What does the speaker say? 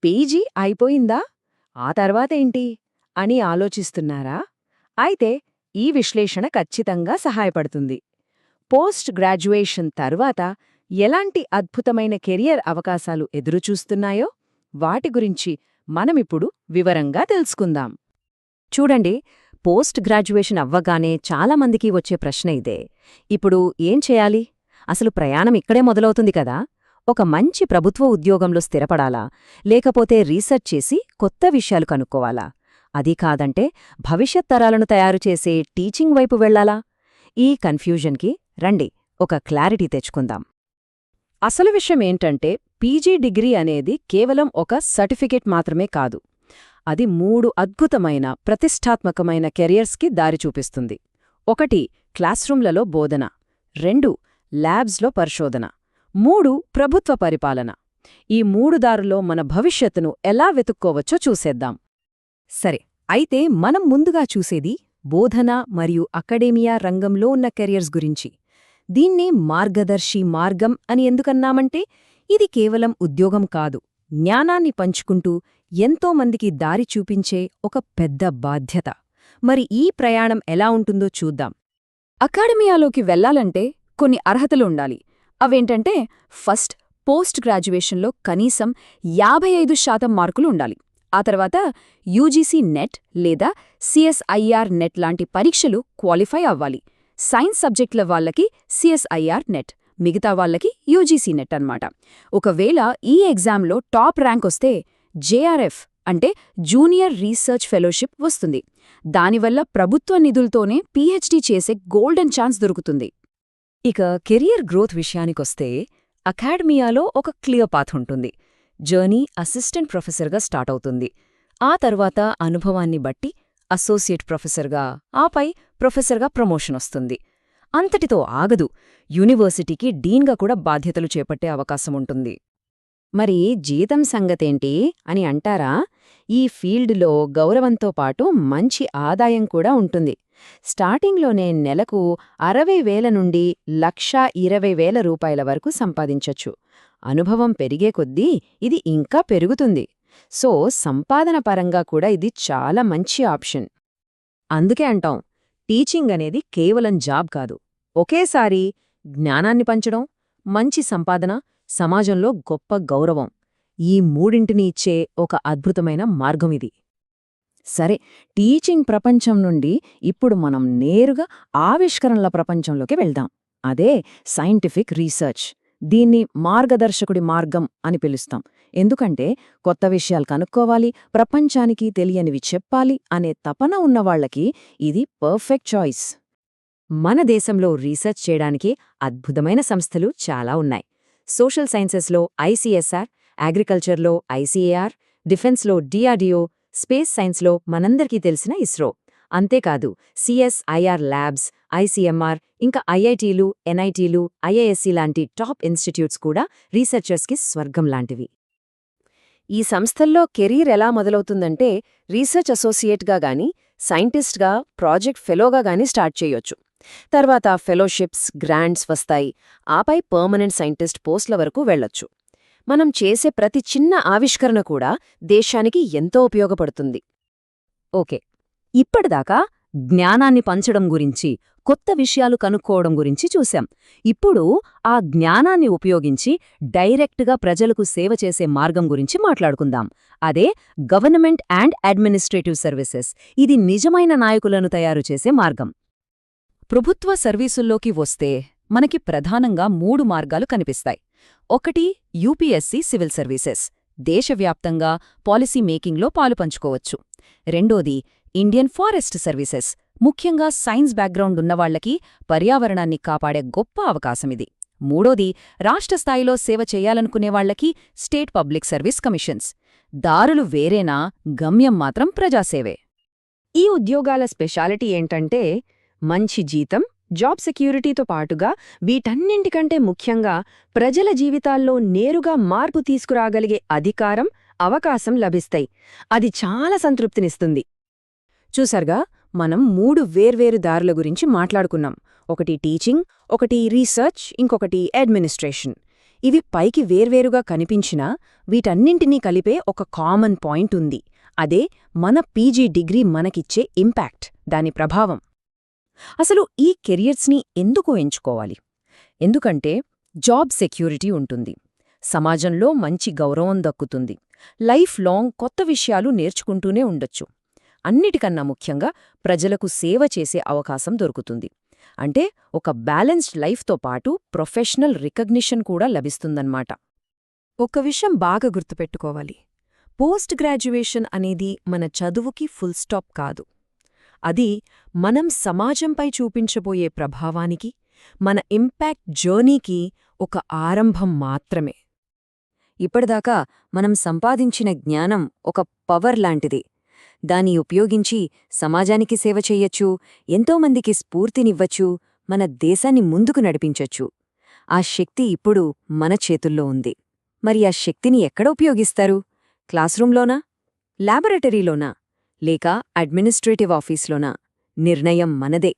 PG అయిపోయిందా? ఆ తర్వాతేంటి అని ఆలోచిస్తున్నారా? అయితే ఈ విశ్లేషణ ఖచ్చితంగా సహాయపడుతుంది. పోస్ట్ గ్రాడ్యుయేషన్ తర్వాత ఎలాంటి అద్భుతమైన కెరియర్ అవకాశాలు ఎదురుచూస్తున్నాయో వాటి గురించి మనమిప్పుడు వివరంగా తెలుసుకుందాం. చూడండి, పోస్ట్ గ్రాడ్యుయేషన్ అవ్వగానే చాలామందికి వచ్చే ప్రశ్న ఇదే. ఇప్పుడు ఏం చేయాలి? అసలు ప్రయాణం ఇక్కడే మొదలవుతుంది కదా. ఒక మంచి ప్రభుత్వ ఉద్యోగంలో స్థిరపడాలా, లేకపోతే రీసెర్చ్ చేసి కొత్త విషయాలు కనుక్కోవాలా? అదీ కాదంటే భవిష్యత్ తరాలను తయారుచేసే టీచింగ్ వైపు వెళ్లాలా? ఈ కన్ఫ్యూజన్కి రండి ఒక క్లారిటీ తెచ్చుకుందాం. అసలు విషయమేంటంటే పీజీ డిగ్రీ అనేది కేవలం ఒక సర్టిఫికేట్ మాత్రమే కాదు. అది 3 అద్భుతమైన ప్రతిష్టాత్మకమైన కెరియర్స్కి దారి చూపిస్తుంది. 1 క్లాస్రూమ్లలో బోధన, 2 ల్యాబ్స్లో పరిశోధన, 3 ప్రభుత్వ పరిపాలన. ఈ 3 దారుల్లో మన భవిష్యత్తును ఎలా వెతుక్కోవచ్చో చూసేద్దాం. సరే, అయితే మనం ముందుగా చూసేది బోధన మరియు అకాడేమియా రంగంలో ఉన్న కెరియర్స్ గురించి. దీన్నే మార్గదర్శి మార్గం అని ఎందుకన్నామంటే ఇది కేవలం ఉద్యోగం కాదు, జ్ఞానాన్ని పంచుకుంటూ ఎంతోమందికి దారి చూపించే ఒక పెద్ద బాధ్యత. మరి ఈ ప్రయాణం ఎలా ఉంటుందో చూద్దాం. అకాడమియాలోకి వెళ్లాలంటే కొన్ని అర్హతలు ఉండాలి. అవేంటంటే ఫస్ట్, పోస్ట్ గ్రాడ్యుయేషన్లో కనీసం 55% మార్కులు ఉండాలి. ఆ తర్వాత యూజీసీ నెట్ లేదా సిఎస్ఐఆర్ నెట్ లాంటి పరీక్షలు క్వాలిఫై అవ్వాలి. సైన్స్ సబ్జెక్టుల వాళ్లకి సిఎస్ఐఆర్ నెట్, మిగతా వాళ్లకి యూజీసీ నెట్ అన్నమాట. ఒకవేళ ఈ ఎగ్జామ్లో టాప్ ర్యాంక్ వస్తే జేఆర్ఎఫ్ అంటే జూనియర్ రీసెర్చ్ ఫెలోషిప్ వస్తుంది. దానివల్ల ప్రభుత్వ నిధులతోనే పీహెచ్డీ చేసే గోల్డెన్ ఛాన్స్ దొరుకుతుంది. ఇక కెరియర్ గ్రోత్ విషయానికొస్తే అకాడమియాలో ఒక క్లియర్ పాత్ ఉంటుంది. జర్నీ అసిస్టెంట్ ప్రొఫెసర్గా స్టార్ట్ అవుతుంది. ఆ తర్వాత అనుభవాన్ని బట్టి అసోసియేట్ ప్రొఫెసర్గా, ఆపై ప్రొఫెసర్గా ప్రమోషన్ వస్తుంది. అంతటితో ఆగదు, యూనివర్సిటీకి డీన్గా కూడా బాధ్యతలు చేపట్టే అవకాశముంటుంది. మరి జీతం సంగతేంటి అని అంటారా? ఈ ఫీల్డ్లో గౌరవంతో పాటు మంచి ఆదాయం కూడా ఉంటుంది. స్టార్టింగ్లోనే నెలకు 60,000 నుండి 1,20,000 రూపాయల వరకు సంపాదించొచ్చు. అనుభవం పెరిగే కొద్దీ ఇది ఇంకా పెరుగుతుంది. సో సంపాదన పరంగా కూడా ఇది చాలా మంచి ఆప్షన్. అందుకే అంటాం, టీచింగ్ అనేది కేవలం జాబ్ కాదు, ఒకేసారి జ్ఞానాన్ని పంచడం, మంచి సంపాదన, సమాజంలో గొప్ప గౌరవం, ఈ మూడింటిని ఇచ్చే ఒక అద్భుతమైన మార్గమిది. సరే, టీచింగ్ ప్రపంచం నుండి ఇప్పుడు మనం నేరుగా ఆవిష్కరణల ప్రపంచంలోకి వెళ్దాం. అదే సైంటిఫిక్ రీసెర్చ్. దీన్ని మార్గదర్శకుడి మార్గం అని పిలుస్తాం. ఎందుకంటే కొత్త విషయాలు కనుక్కోవాలి, ప్రపంచానికి తెలియనివి చెప్పాలి అనే తపన ఉన్నవాళ్లకి ఇది పర్ఫెక్ట్ చాయిస్. మన దేశంలో రీసెర్చ్ చేయడానికి అద్భుతమైన సంస్థలు చాలా ఉన్నాయి. సోషల్ సైన్సెస్లో ఐసీఎస్ఆర్, అగ్రికల్చర్లో ఐసీఏఆర్, డిఫెన్స్లో డిఆర్డీఓ, స్పేస్ సైన్స్లో మనందరికీ తెలిసిన ఇస్రో. అంతేకాదు సిఎస్ఐఆర్ ల్యాబ్స్, ఐసీఎంఆర్, ఇంకా ఐఐటీలు, ఎన్ఐటీలు, ఐఐఎస్సీ లాంటి టాప్ ఇన్స్టిట్యూట్స్ కూడా రీసెర్చర్స్కి స్వర్గం లాంటివి. ఈ సంస్థల్లో కెరీర్ ఎలా మొదలవుతుందంటే రీసెర్చ్ అసోసియేట్గా గానీ, సైంటిస్ట్గా, ప్రాజెక్ట్ ఫెలోగా గానీ స్టార్ట్ చేయొచ్చు. తర్వాత ఫెలోషిప్స్, గ్రాంట్స్ వస్తాయి. ఆపై పర్మనెంట్ సైంటిస్ట్ పోస్ట్ల వరకు వెళ్లొచ్చు. మనం చేసే ప్రతి చిన్న ఆవిష్కరణ కూడా దేశానికి ఎంతో ఉపయోగపడుతుంది. ఓకే, ఇప్పటిదాకా జ్ఞానాన్ని పంచడం గురించి, కొత్త విషయాలు కనుక్కోవడం గురించి చూశాం. ఇప్పుడు ఆ జ్ఞానాన్ని ఉపయోగించి డైరెక్ట్గా ప్రజలకు సేవ చేసే మార్గం గురించి మాట్లాడుకుందాం. అదే గవర్నమెంట్ అండ్ అడ్మినిస్ట్రేటివ్ సర్వీసెస్. ఇది నిజమైన నాయకులను తయారు చేసే మార్గం. ప్రభుత్వ సర్వీసుల్లోకి వస్తే మనకి ప్రధానంగా 3 మార్గాలు కనిపిస్తాయి. 1 యూపీఎస్సీ సివిల్ సర్వీసెస్, దేశవ్యాప్తంగా పాలసీ మేకింగ్లో పాలుపంచుకోవచ్చు. 2 ఇండియన్ ఫారెస్ట్ సర్వీసెస్, ముఖ్యంగా సైన్స్ బ్యాక్గ్రౌండ్ ఉన్నవాళ్లకి పర్యావరణాన్ని కాపాడే గొప్ప అవకాశమిది. 3 రాష్ట్ర స్థాయిలో సేవ చేయాలనుకునేవాళ్లకి స్టేట్ పబ్లిక్ సర్వీస్ కమిషన్స్. దారులు వేరేనా, గమ్యం మాత్రం ప్రజాసేవే. ఈ ఉద్యోగాల స్పెషాలిటీ ఏంటంటే మంచి జీతం, జాబ్ సెక్యూరిటీతో పాటుగా వీటన్నింటికంటే ముఖ్యంగా ప్రజల జీవితాల్లో నేరుగా మార్పు తీసుకురాగలిగే అధికారం, అవకాశం లభిస్తాయి. అది చాలా సంతృప్తినిస్తుంది. చూసారుగా, మనం 3 వేర్వేరు దారుల గురించి మాట్లాడుకున్నాం. ఒకటి టీచింగ్, ఒకటి రీసెర్చ్, ఇంకొకటి అడ్మినిస్ట్రేషన్. ఇవి పైకి వేర్వేరుగా కనిపించినా వీటన్నింటినీ కలిపే ఒక కామన్ పాయింట్ ఉంది. అదే మన పీజీ డిగ్రీ మనకిచ్చే ఇంపాక్ట్, దాని ప్రభావం. అసలు ఈ కెరియర్స్ని ఎందుకు ఎంచుకోవాలి? ఎందుకంటే జాబ్ సెక్యూరిటీ ఉంటుంది, సమాజంలో మంచి గౌరవం దక్కుతుంది, లైఫ్ లాంగ్ కొత్త విషయాలు నేర్చుకుంటూనే ఉండొచ్చు. అన్నిటికన్నా ముఖ్యంగా ప్రజలకు సేవ చేసే అవకాశం దొరుకుతుంది. అంటే ఒక బ్యాలెన్స్డ్ లైఫ్తో పాటు ప్రొఫెషనల్ రికగ్నిషన్ కూడా లభిస్తుందన్నమాట. ఒక్క విషయం బాగా గుర్తుపెట్టుకోవాలి. పోస్ట్ గ్రాడ్యుయేషన్ అనేది మన చదువుకి ఫుల్ స్టాప్ కాదు. అది మనం సమాజంపై చూపించబోయే ప్రభావానికి, మన ఇంపాక్ట్ జర్నీకి ఒక ఆరంభం మాత్రమే. ఇప్పటిదాకా మనం సంపాదించిన జ్ఞానం ఒక పవర్ లాంటిది. దాన్ని ఉపయోగించి సమాజానికి సేవ చెయ్యొచ్చు, ఎంతోమందికి స్ఫూర్తినివ్వచ్చు, మన దేశాన్ని ముందుకు నడిపించొచ్చు. ఆ శక్తి ఇప్పుడు మన చేతుల్లో ఉంది. మరి ఆ శక్తిని ఎక్కడ ఉపయోగిస్తారు? క్లాస్రూంలోనా? ల్యాబొరేటరీలోనా? లేక అడ్మినిస్ట్రేటివ్ ఆఫీస్లోనా? నిర్ణయం మనదే.